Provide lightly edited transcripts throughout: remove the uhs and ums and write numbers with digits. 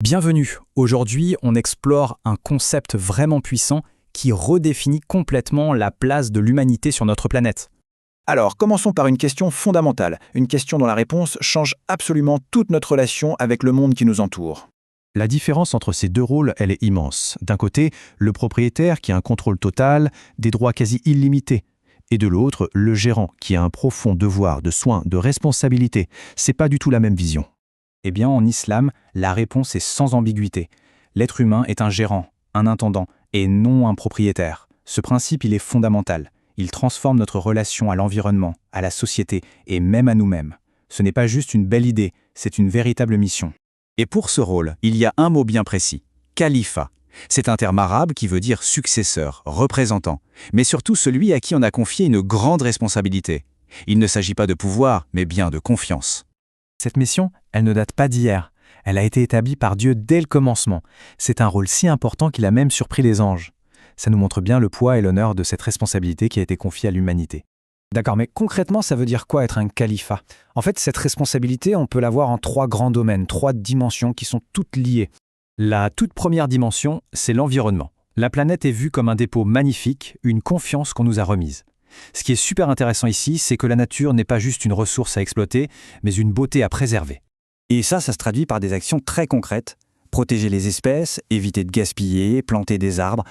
Bienvenue. Aujourd'hui, on explore un concept vraiment puissant qui redéfinit complètement la place de l'humanité sur notre planète. Alors, commençons par une question fondamentale, une question dont la réponse change absolument toute notre relation avec le monde qui nous entoure. La différence entre ces deux rôles, elle est immense. D'un côté, le propriétaire qui a un contrôle total, des droits quasi illimités. Et de l'autre, le gérant qui a un profond devoir de soin, de responsabilité. C'est pas du tout la même vision. Eh bien, en islam, la réponse est sans ambiguïté. L'être humain est un gérant, un intendant, et non un propriétaire. Ce principe, il est fondamental. Il transforme notre relation à l'environnement, à la société et même à nous-mêmes. Ce n'est pas juste une belle idée, c'est une véritable mission. Et pour ce rôle, il y a un mot bien précis, califat. C'est un terme arabe qui veut dire successeur, représentant, mais surtout celui à qui on a confié une grande responsabilité. Il ne s'agit pas de pouvoir, mais bien de confiance. Cette mission, elle ne date pas d'hier. Elle a été établie par Dieu dès le commencement. C'est un rôle si important qu'il a même surpris les anges. Ça nous montre bien le poids et l'honneur de cette responsabilité qui a été confiée à l'humanité. D'accord, mais concrètement, ça veut dire quoi être un califat? En fait, cette responsabilité, on peut la voir en trois grands domaines, trois dimensions qui sont toutes liées. La toute première dimension, c'est l'environnement. La planète est vue comme un dépôt magnifique, une confiance qu'on nous a remise. Ce qui est super intéressant ici, c'est que la nature n'est pas juste une ressource à exploiter, mais une beauté à préserver. Et ça se traduit par des actions très concrètes. Protéger les espèces, éviter de gaspiller, planter des arbres.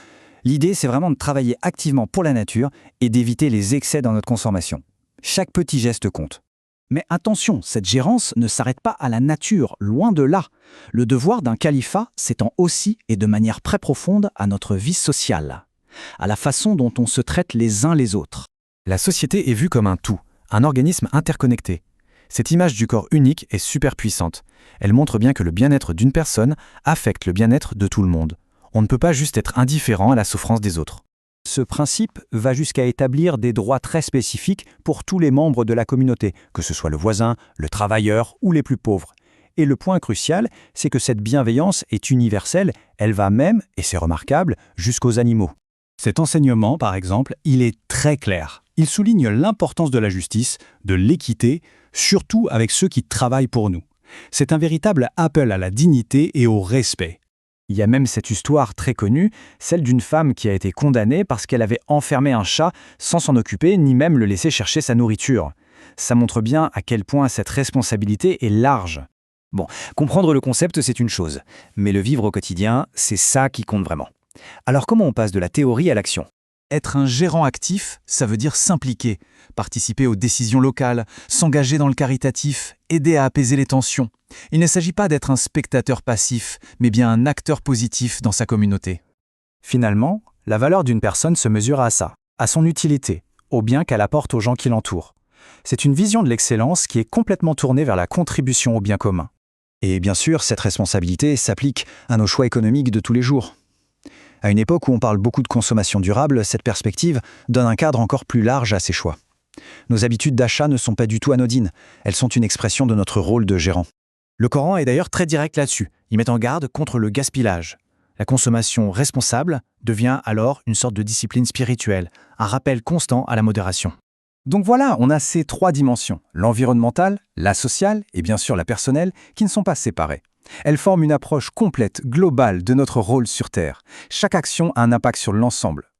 L'idée, c'est vraiment de travailler activement pour la nature et d'éviter les excès dans notre consommation. Chaque petit geste compte. Mais attention, cette gérance ne s'arrête pas à la nature, loin de là. Le devoir d'un califat s'étend aussi et de manière très profonde à notre vie sociale, à la façon dont on se traite les uns les autres. La société est vue comme un tout, un organisme interconnecté. Cette image du corps unique est super puissante. Elle montre bien que le bien-être d'une personne affecte le bien-être de tout le monde. On ne peut pas juste être indifférent à la souffrance des autres. Ce principe va jusqu'à établir des droits très spécifiques pour tous les membres de la communauté, que ce soit le voisin, le travailleur ou les plus pauvres. Et le point crucial, c'est que cette bienveillance est universelle, elle va même, et c'est remarquable, jusqu'aux animaux. Cet enseignement, par exemple, il est très clair. Il souligne l'importance de la justice, de l'équité, surtout avec ceux qui travaillent pour nous. C'est un véritable appel à la dignité et au respect. Il y a même cette histoire très connue, celle d'une femme qui a été condamnée parce qu'elle avait enfermé un chat sans s'en occuper ni même le laisser chercher sa nourriture. Ça montre bien à quel point cette responsabilité est large. Bon, comprendre le concept, c'est une chose, mais le vivre au quotidien, c'est ça qui compte vraiment. Alors comment on passe de la théorie à l'action ? Être un gérant actif, ça veut dire s'impliquer, participer aux décisions locales, s'engager dans le caritatif, aider à apaiser les tensions. Il ne s'agit pas d'être un spectateur passif, mais bien un acteur positif dans sa communauté. Finalement, la valeur d'une personne se mesure à ça, à son utilité, au bien qu'elle apporte aux gens qui l'entourent. C'est une vision de l'excellence qui est complètement tournée vers la contribution au bien commun. Et bien sûr, cette responsabilité s'applique à nos choix économiques de tous les jours. À une époque où on parle beaucoup de consommation durable, cette perspective donne un cadre encore plus large à ces choix. Nos habitudes d'achat ne sont pas du tout anodines, elles sont une expression de notre rôle de gérant. Le Coran est d'ailleurs très direct là-dessus. Il met en garde contre le gaspillage. La consommation responsable devient alors une sorte de discipline spirituelle, un rappel constant à la modération. Donc voilà, on a ces trois dimensions, l'environnementale, la sociale et bien sûr la personnelle, qui ne sont pas séparées. Elles forment une approche complète, globale de notre rôle sur Terre. Chaque action a un impact sur l'ensemble.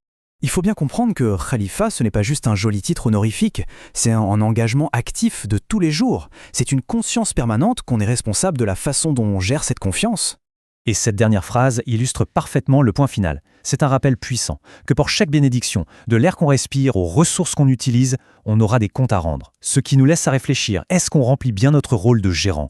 Il faut bien comprendre que Khalifa, ce n'est pas juste un joli titre honorifique, c'est un engagement actif de tous les jours. C'est une conscience permanente qu'on est responsable de la façon dont on gère cette confiance. Et cette dernière phrase illustre parfaitement le point final. C'est un rappel puissant, que pour chaque bénédiction, de l'air qu'on respire aux ressources qu'on utilise, on aura des comptes à rendre. Ce qui nous laisse à réfléchir, est-ce qu'on remplit bien notre rôle de gérant ?